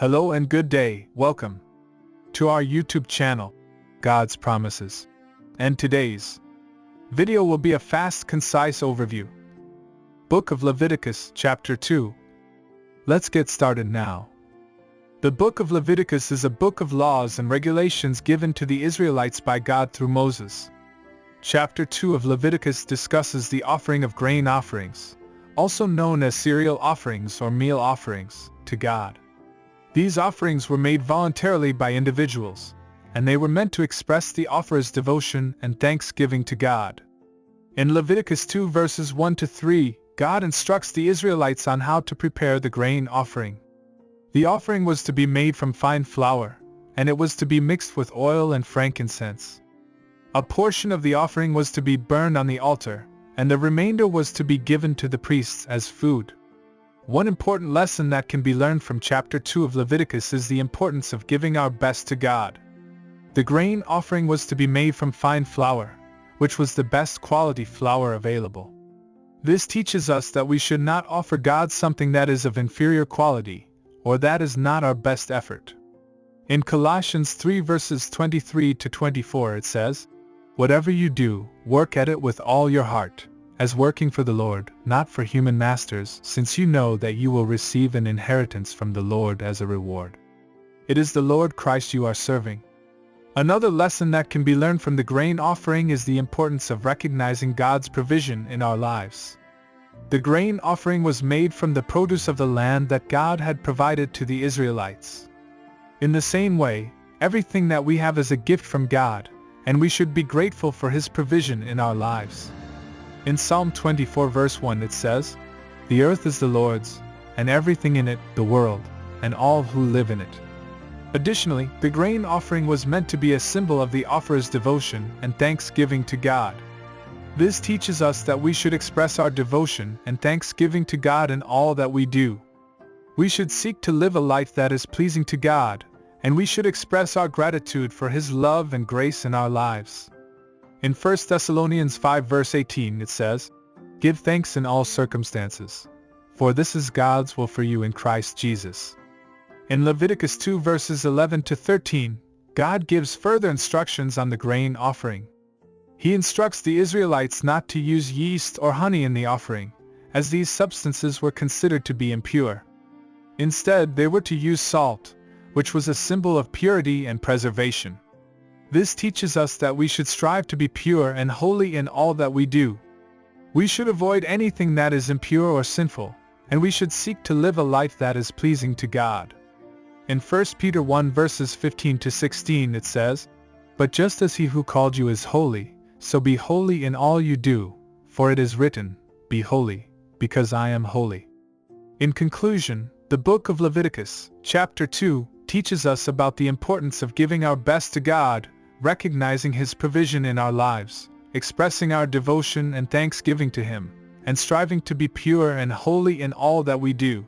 Hello and good day, welcome to our YouTube channel, God's Promises. And today's video will be a fast, concise overview. Book of Leviticus, chapter 2. Let's get started now. The Book of Leviticus is a book of laws and regulations given to the Israelites by God through Moses. Chapter 2 of Leviticus discusses the offering of grain offerings, also known as cereal offerings or meal offerings, to God. These offerings were made voluntarily by individuals, and they were meant to express the offerer's devotion and thanksgiving to God. In Leviticus 2 verses 1-3, God instructs the Israelites on how to prepare the grain offering. The offering was to be made from fine flour, and it was to be mixed with oil and frankincense. A portion of the offering was to be burned on the altar, and the remainder was to be given to the priests as food. One important lesson that can be learned from chapter 2 of Leviticus is the importance of giving our best to God. The grain offering was to be made from fine flour, which was the best quality flour available. This teaches us that we should not offer God something that is of inferior quality, or that is not our best effort. In Colossians 3 verses 23-24 it says, "Whatever you do, work at it with all your heart, as working for the Lord, not for human masters, since you know that you will receive an inheritance from the Lord as a reward." It is the Lord Christ you are serving. Another lesson that can be learned from the grain offering is the importance of recognizing God's provision in our lives. The grain offering was made from the produce of the land that God had provided to the Israelites. In the same way, everything that we have is a gift from God, and we should be grateful for His provision in our lives. In Psalm 24 verse 1 it says, "The earth is the Lord's, and everything in it, the world, and all who live in it." Additionally, the grain offering was meant to be a symbol of the offerer's devotion and thanksgiving to God. This teaches us that we should express our devotion and thanksgiving to God in all that we do. We should seek to live a life that is pleasing to God, and we should express our gratitude for His love and grace in our lives. In 1 Thessalonians 5 verse 18 it says, "Give thanks in all circumstances, for this is God's will for you in Christ Jesus." In Leviticus 2 verses 11-13, God gives further instructions on the grain offering. He instructs the Israelites not to use yeast or honey in the offering, as these substances were considered to be impure. Instead, they were to use salt, which was a symbol of purity and preservation. This teaches us that we should strive to be pure and holy in all that we do. We should avoid anything that is impure or sinful, and we should seek to live a life that is pleasing to God. In 1 Peter 1 verses 15-16 it says, "But just as He who called you is holy, so be holy in all you do, for it is written, 'Be holy, because I am holy.'" In conclusion, the Book of Leviticus, chapter 2, teaches us about the importance of giving our best to God, recognizing His provision in our lives, expressing our devotion and thanksgiving to Him, and striving to be pure and holy in all that we do.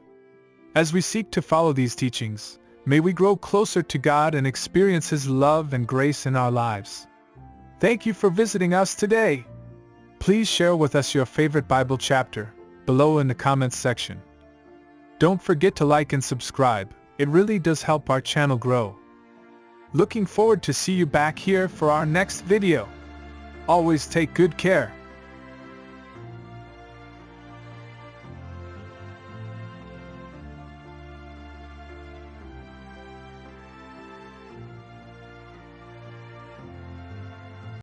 As we seek to follow these teachings, may we grow closer to God and experience His love and grace in our lives. Thank you for visiting us today. Please share with us your favorite Bible chapter below in the comments section. Don't forget to like and subscribe. It really does help our channel grow. Looking forward to see you back here for our next video. Always take good care.